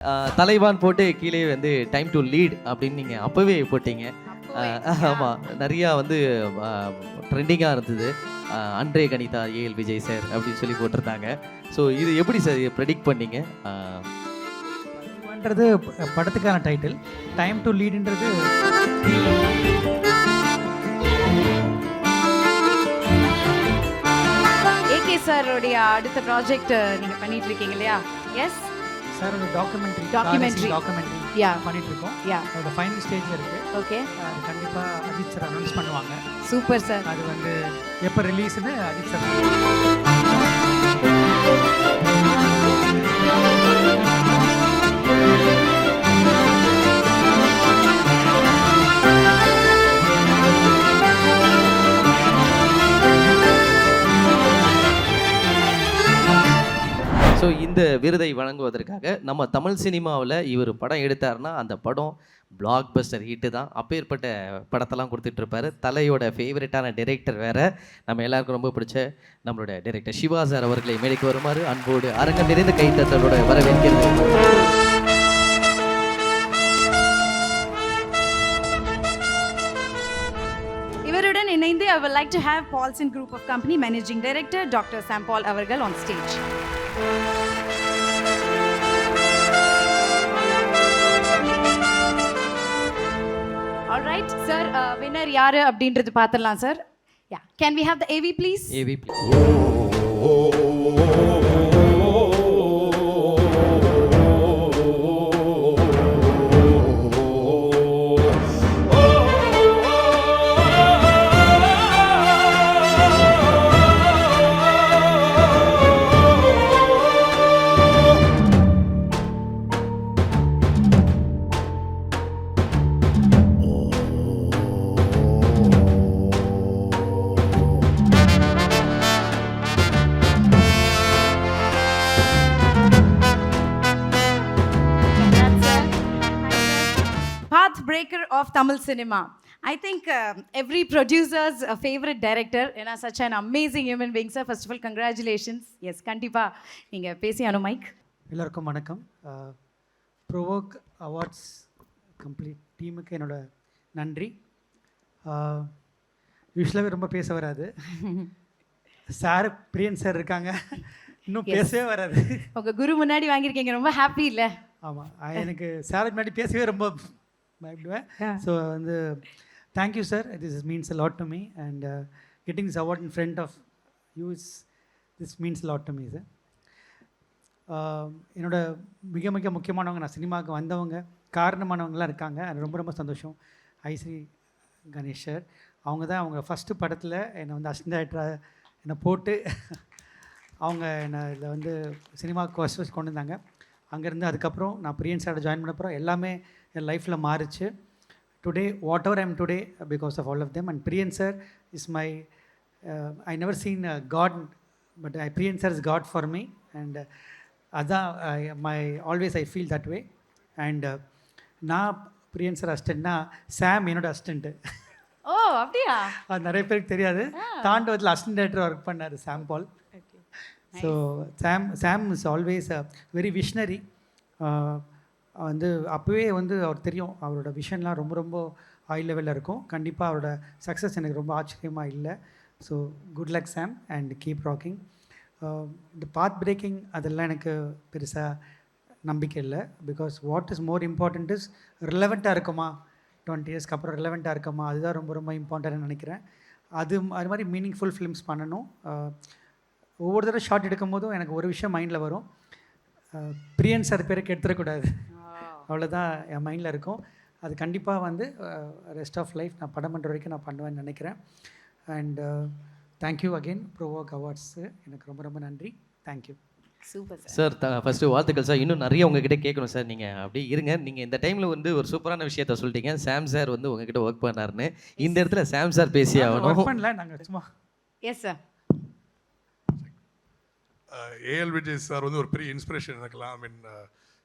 தலைவான் போட்டு கீழே வந்து டைம் டு லீட் அப்படின்னு நீங்கள் அப்போவே போட்டீங்க. ஆமாம், நிறையா வந்து ட்ரெண்டிங்காக இருந்தது. அன்றே கணிதா ஏஎல் விஜய் சார் அப்படின்னு சொல்லி போட்டிருந்தாங்க. ஸோ இது எப்படி சார் ப்ரெடிக்ட் பண்ணீங்க? ன்றது படத்துக்கான டைட்டில். டைம் டு லீடுன்றது ஏகே சாரோடைய அடுத்த ப்ராஜெக்ட் நீங்க பண்ணிட்டு இருக்கீங்க இல்லையா? எஸ் சார், ஒரு டாக்குமெண்ட்ரி யா பண்ணிட்டு இருக்கோம். யா அதோட ஃபைனல் ஸ்டேஜ்ல இருக்கு. ஓகே, அது கண்டிப்பா அஜித் சார் அனௌன்ஸ் பண்ணுவாங்க. Super sir. அது வந்து எப்போ ரிலீஸ்னு அஜித் சார். ஸோ இந்த விருதை வழங்குவதற்காக நம்ம தமிழ் சினிமாவில் இவர் படம் எடுத்தார்னா அந்த படம் பிளாக் பஸ்டர் ஹிட்டு தான். அப்பேற்பட்ட படத்தெல்லாம் கொடுத்துட்ருப்பாரு. தலையோட ஃபேவரட்டான டைரக்டர் வேறு. நம்ம எல்லாருக்கும் ரொம்ப பிடிச்ச நம்மளோட டைரக்டர் சிவா சார் அவர்களை மேடைக்கு வருமாறு அன்போடு அரங்கம் நிறைந்த கைத்தட்டலோட வரவேற்கிறது. இவருடன் இணைந்து I would like to have Paulson Group of Company Managing Director Dr. Sam Paul அவர்கள் on stage. All right, sir, winner யாரு அப்படின்றது பார்த்துடலாம் sir. Yeah, can we have the AV please? AV please. Pathbreaker of Tamil cinema. I think every producer's favorite director, and such an amazing human being, sir. First of all, congratulations. Yes, கண்டிப்பா நீங்க பேசியானோ mic. எல்லாருக்கும் வணக்கம். Provoke awards complete டீமுக்கு என்னோட நன்றி. யூஸ்வலாகவே ரொம்ப பேச வராது. சார், பிரியன் சார் இருக்காங்க, இன்னும் பேசவே வராது. உங்கள் குரு முன்னாடி வாங்கியிருக்கீங்க, ரொம்ப ஹாப்பி இல்லை? ஆமாம், எனக்கு சாருக்கு முன்னாடி பேசவே ரொம்ப பயப்படுவேன். ஸோ வந்து thank you sir, this means a lot to me and getting this award in front of you this means lot to me sir. என்னோட மிக மிக முக்கியமானவங்க, நான் சினிமாவுக்கு வந்தவங்க காரணமானவங்களாம் இருக்காங்க. அது ரொம்ப ரொம்ப சந்தோஷம். ஐஸ்ரீ கணேஷ் சார், அவங்க ஃபஸ்ட்டு படத்தில் என்னை வந்து அசிஸ்டன்ட் டைரக்டராக என்னை போட்டு அவங்க என்னை இதில் வந்து சினிமாவுக்கு ஃபஸ்ட் கொண்டு வந்தாங்க. அங்கேருந்து அதுக்கப்புறம் நான் பிரியன் சாரோட ஜாயின் பண்ண அப்புறம் எல்லாமே என் லைஃப்பில் மாறிச்சு. Today whatever I'm today because of all of them. And Priyan sir is my I never seen God, but Priyan sir is God for me. And அதான் my always I feel that way. And நான் Priyan sir அசிஸ்டன்ட்னா சாம் என்னோட assistant. ஓ, அப்படியா? அது நிறைய பேருக்கு தெரியாது. தாண்டவத்தில் assistant director work பண்ணார் Sam Paul. So Sam is always a very visionary. வந்து அப்போவே வந்து அவர் தெரியும், அவரோட விஷன்லாம் ரொம்ப ரொம்ப ஹை லெவலில் இருக்கும். கண்டிப்பாக அவரோட சக்ஸஸ் எனக்கு ரொம்ப ஆச்சரியமாக இல்லை. So good luck Sam and keep rocking. இந்த பாத் பிரேக்கிங் அதெல்லாம் எனக்கு பெருசாக நம்பிக்கை இல்லை. Because what is more important is ரிலவெண்ட்டாக இருக்குமா, 20 இயர்ஸ்க்கு அப்புறம் ரிலவெண்ட்டாக இருக்குமா, அதுதான் ரொம்ப ரொம்ப இம்பார்ட்டன்ட்னு நினைக்கிறேன். அது மாதிரி மீனிங்ஃபுல் ஃபிலிம்ஸ் பண்ணணும். ஒவ்வொரு தடவை ஷார்ட் எடுக்கும் போதும் எனக்கு ஒரு விஷயம் மைண்டில் வரும், பிரியன் சார் பேரை கெடுத்துடக்கூடாது. அவ்வளோதான் என் மைண்டில் இருக்கும். அது கண்டிப்பாக வந்து ரெஸ்ட் ஆஃப் லைஃப் நான் படம் பண்ணுற வரைக்கும் நான் பண்ணுவேன்னு நினைக்கிறேன். And thank you again provoke awards, எனக்கு ரொம்ப ரொம்ப நன்றி. தேங்க்யூ. Super sir. ஃபஸ்ட்டு வாழ்த்துக்கள் சார். இன்னும் நிறைய உங்ககிட்ட கேட்கணும் சார். நீங்கள் அப்படி இருங்க. நீங்கள் இந்த டைமில் வந்து ஒரு சூப்பரான விஷயத்த சொல்லிட்டீங்க, சாம் சார் வந்து உங்ககிட்ட ஒர்க் பண்ணாருன்னு. இந்த இடத்துல சாம் சார் பேசி ஆகணும். பண்ணல நாங்கள் சும்மா. Yes sir. AL Vijay sir வந்து ஒரு பெரிய இன்ஸ்பிரேஷன் எனக்குலாம். ஐ மீன்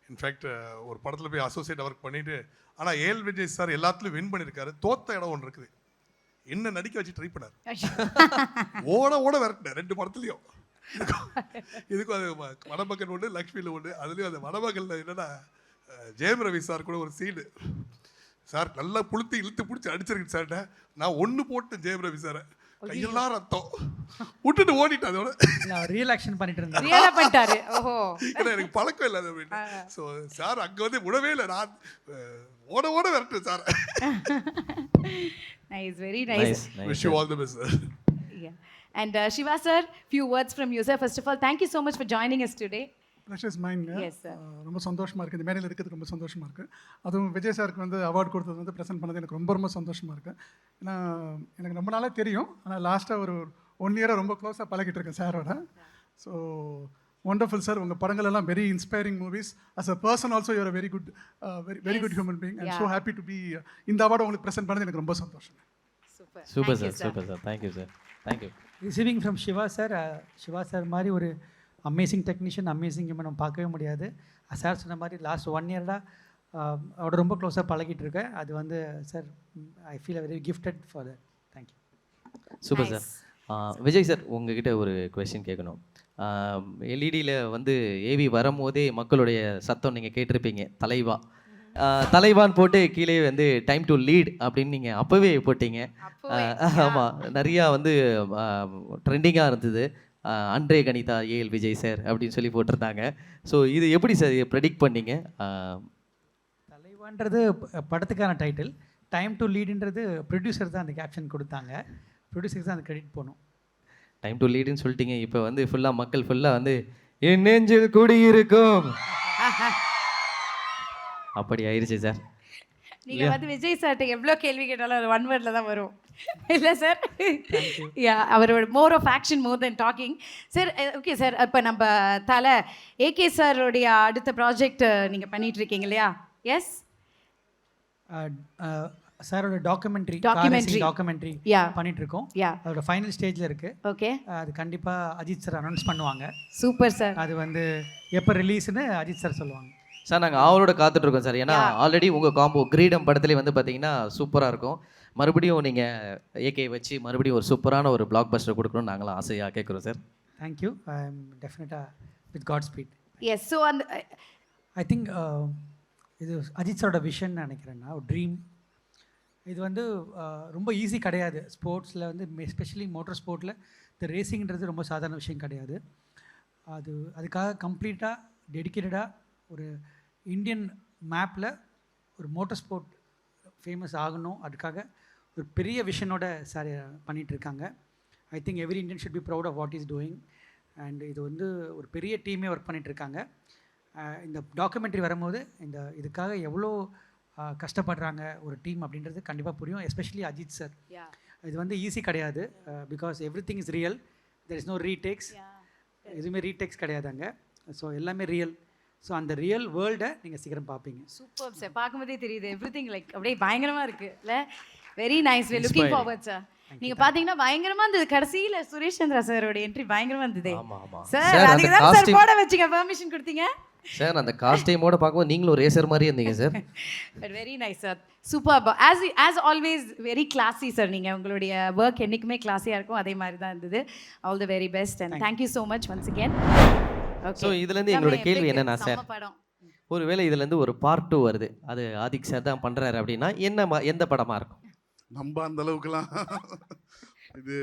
இன்ஃபேக்ட் ஒரு படத்தில் போய் அசோசியேட் ஒர்க் பண்ணிவிட்டு, ஆனால் ஏஎல் விஜய் சார் எல்லாத்துலையும் வின் பண்ணியிருக்காரு. தோத்த இடம் ஒன்று இருக்குது, என்ன நடிக்க வச்சு ட்ரை பண்ணார். ஓட விரட்டினார் 2 படத்துலையும். இதுக்கும் அது வடமகன் ஒன்று, லக்ஷ்மியில் ஒன்று. அதுலேயும் அந்த வடமகனில் என்னென்னா ஜெயம் ரவி சார் கூட ஒரு சீனு, சார் நல்லா புளுத்தி இழுத்து பிடிச்சி அடிச்சிருக்கு சார்ட்ட, நான் ஒன்று போட்டேன் ஜெயம் ரவி சாரை, கையெல்லாம் ரத்தம் விட்டுட்டு ஓடிட்டேன் அதோட. ரியல் ஆக்ஷன் பண்ணிட்டு இருந்தாரு. ரியலா பண்ணிட்டாரு. ஓஹோ. ஏன்னா எனக்கு பழக்கம் இல்லை அதை. ஸோ சார் அங்கே வந்து விடவே இல்லை, நான் ஓட ஓட விரட்டேன் sir. Nice, very nice. Wish you all the best sir. And Shiva sir, few words from you sir. First of all, thank you so much for joining us today. Pleasures mind. Yes sir. ரொம்ப சந்தோஷமாக இருக்குது, இந்த மேடையில் இருக்கிறது ரொம்ப சந்தோஷமாக இருக்குது. அதுவும் விஜய் சாருக்கு வந்து அவார்டு கொடுத்தது வந்து ப்ரெசென்ட் பண்ணது எனக்கு ரொம்ப ரொம்ப சந்தோஷமாக இருக்குது. ஏன்னா எனக்கு ரொம்ப நாளாக தெரியும், ஆனால் லாஸ்ட்டாக ஒரு 1 இயராக ரொம்ப க்ளோஸாக பழகிட்டு இருக்கேன் சாரோட. ஸோ ஒண்டர்ஃபுல் சார், உங்கள் படங்கள் எல்லாம் very inspiring movies. As a person also you are very good, very good human being. I'm so happy to be இந்த அவார்டு உங்களுக்கு ப்ரெசென்ட் பண்ணது எனக்கு ரொம்ப சந்தோஷம். Super sir, super sir, thank you sir, thank you. Receiving from Siva sir. Siva sir மாதிரி ஒரு amazing technician, amazing human நம்ம பார்க்கவே முடியாது. சார் சொன்ன மாதிரி லாஸ்ட் 1 இயராக அவரோட ரொம்ப க்ளோஸாக பழகிட்டு இருக்கேன். அது வந்து sir, I feel very gifted for that. Thank you. Super sir. Vijay sir, உங்ககிட்ட ஒரு கொஸ்டின் கேட்கணும். எல்இடியில் வந்து ஏவி வரும்போதே மக்களுடைய சத்தம் நீங்கள் கேட்டிருப்பீங்க, தலைவா. தலைவான் போட்டு கீழே வந்து டைம் டு லீட் அப்படின்னு நீங்கள் அப்போவே போட்டீங்க. ஆமாம், நிறையா வந்து ட்ரெண்டிங்காக இருந்தது. அன்றே கணிதா ஏஎல் விஜய் சார் அப்படின்னு சொல்லி போட்டிருந்தாங்க. ஸோ இது எப்படி சார் ப்ரெடிக்ட் பண்ணீங்க? தலைவான்றது படத்துக்கான டைட்டில், டைம் டு லீடுன்றது ப்ரொடியூசர் தான் அந்த கேப்ஷன் கொடுத்தாங்க. ப்ரொடியூசருக்கு தான் அந்த கிரெடிட் போகணும். டைம் டு லீடுன்னு சொல்லிட்டீங்க. இப்போ வந்து ஃபுல்லாக மக்கள் ஃபுல்லாக வந்து என் நெஞ்சில் குடியிருக்கும் அப்படி ஆயிடுச்சு சார். நீங்க வந்து விஜய் சார்ட்ட எவ்வளோ கேள்வி கேட்டாலும் அது 1 வேர்டில் தான் வரும், இல்லை சார்? யா, அவரோட more of action more then talking. Sir okay sir, இப்போ நம்ம தலை ஏகே சாரோடைய அடுத்த ப்ராஜெக்ட் நீங்கள் பண்ணிட்டு இருக்கீங்க இல்லையா? எஸ், சாரோட டாக்குமெண்ட்ரி Yeah. பண்ணிட்டு இருக்கோம். யா, அதோட ஃபைனல் ஸ்டேஜில் இருக்குது. ஓகே, அது கண்டிப்பாக அஜித் சார் அனௌன்ஸ் பண்ணுவாங்க. Super sir. அது வந்து எப்போ ரிலீஸ்னு அஜித் சார் சொல்லுவாங்க. சார் நாங்கள் அவரோட காத்துட்ருக்கோம் சார். ஏன்னா ஆல்ரெடி உங்கள் காம்போ கிரீடம் படத்துலேயே வந்து பார்த்தீங்கன்னா சூப்பராக இருக்கும். மறுபடியும் நீங்கள் ஏகே வச்சு மறுபடியும் ஒரு சூப்பரான ஒரு பிளாக் பஸ்டர் கொடுக்கணும்னு நாங்களாம் ஆசையாக கேட்குறோம் சார். தேங்க்யூ. ஐ எம் டெஃபினட்டாக with God speed. Yes, so அந்த ஐ திங்க் இது அஜித் சாரோட விஷன் நினைக்கிறேன்னா, ஒரு ட்ரீம். இது வந்து ரொம்ப ஈஸி கிடையாது. ஸ்போர்ட்ஸில் வந்து எஸ்பெஷலி மோட்டர் ஸ்போர்ட்டில் இந்த ரேசிங்கிறது ரொம்ப சாதாரண விஷயம் கிடையாது. அதுக்காக கம்ப்ளீட்டாக டெடிக்கேட்டடாக ஒரு இந்தியன் மேப்பில் ஒரு மோட்டர் ஸ்போர்ட் ஃபேமஸ் ஆகணும், அதுக்காக ஒரு பெரிய விஷனோட சார் பண்ணிகிட்ருக்காங்க. I think every Indian should be proud of what is doing. And இது வந்து ஒரு பெரிய டீமே ஒர்க் பண்ணிகிட்ருக்காங்க. இந்த டாக்குமெண்ட்ரி வரும்போது இதுக்காக எவ்வளோ கஷ்டப்படுறாங்க ஒரு டீம் அப்படின்றது கண்டிப்பாக புரியும். Especially Ajith sir. இது வந்து ஈஸி கிடையாது. Because everything is real, there is no retakes. எதுவுமே ரீடேக்ஸ் கிடையாது அங்கே. ஸோ எல்லாமே ரியல். ஸோ அந்த ரியல் வேர்ல்டை நீங்கள் சீக்கிரம் பார்ப்பீங்க. சூப்பர் சார், பார்க்கும்போதே தெரியுது. எவ்ரிதிங் லைக் அப்படியே பயங்கரமாக இருக்குது இல்லை? வெரி நைஸ், வே லுக்கிங் ஃபார்வர்ட் சார். நீங்கள் பார்த்தீங்கன்னா பயங்கரமாக இருந்தது. கடைசியில் சுரேஷ் சந்திரா சாரோட என்ட்ரி பயங்கரமாக இருந்தது சார். அதுக்கு தான் சார் போட வச்சிங்க, பெர்மிஷன் கொடுத்தீங்க சார். அந்த காஸ்டியூமோட பார்க்கும்போது நீங்களும் ரேசர் மாதிரி இருந்தீங்க sir. But very nice sir, super. As always very classy sir. நீங்கள் உங்களுடைய ஒர்க் என்றைக்குமே கிளாஸியாக இருக்கும், அதே மாதிரி தான் இருந்தது. All the very best and thank you so much once again. So இதுலேருந்து எங்களோட கேள்வி என்னன்னா சார், ஒருவேளை இதுலேருந்து ஒரு பார்ட் 2 வருது, அது ஆதிக் சார் தான் பண்ணுறாரு அப்படின்னா எந்த படமாக இருக்கும்? நம்ம அந்த அளவுக்குலாம் இது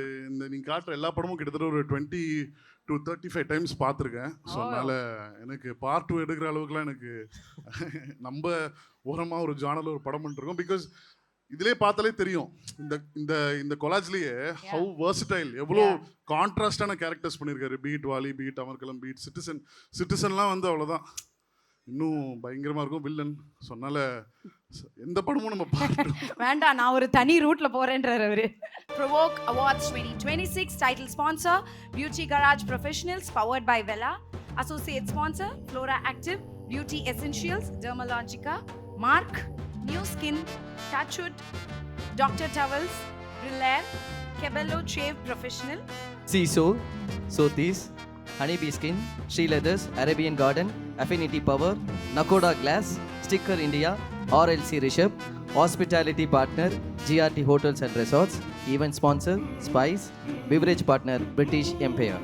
நீங்கள் காட்டுற எல்லா படமும் கிட்டத்தட்ட ஒரு 20 to 35 டைம்ஸ் பார்த்துருக்கேன். ஸோ அதனால் எனக்கு பார்ட் 2 எடுக்கிற அளவுக்குலாம் எனக்கு நம்ம ஓரமாக ஒரு ஜானல் ஒரு படம் பண்ணிருக்கோம். பிகாஸ் இதிலே பார்த்தாலே தெரியும் இந்த இந்த இந்த கொலாஜ்லேயே ஹவு வர்சடைல், எவ்வளோ கான்ட்ராஸ்டான கேரக்டர்ஸ் பண்ணியிருக்காரு. Beat Vaali, beat Amarkalam, beat சிட்டிசன்லாம் வந்து அவ்வளோதான், இன்னும் பயங்கரமாக இருக்கும் வில்லன். சொன்னால எந்த படமும் நம்ம பார்க்கணும் வேண்டாம், நான் ஒரு தனி ரூட்ல போறேன்றார் அவரு. Provoke Awards 2026 title sponsor Beauty Garage Professionals powered by Vella. Associate sponsor Flora Active Beauty Essentials, Dermalogica, Mark, New Skin, Touchwood, Dr. Towels, Brillare, Cabello Shave Professional, Seeso, Sothis, Honeybee Skin, She Leathers, Arabian Garden, Affinity Power, Nakoda Glass, Sticker India, RLC Rishabh, Hospitality Partner, GRT Hotels and Resorts, Event Sponsor, Spice, Beverage Partner, British Empire.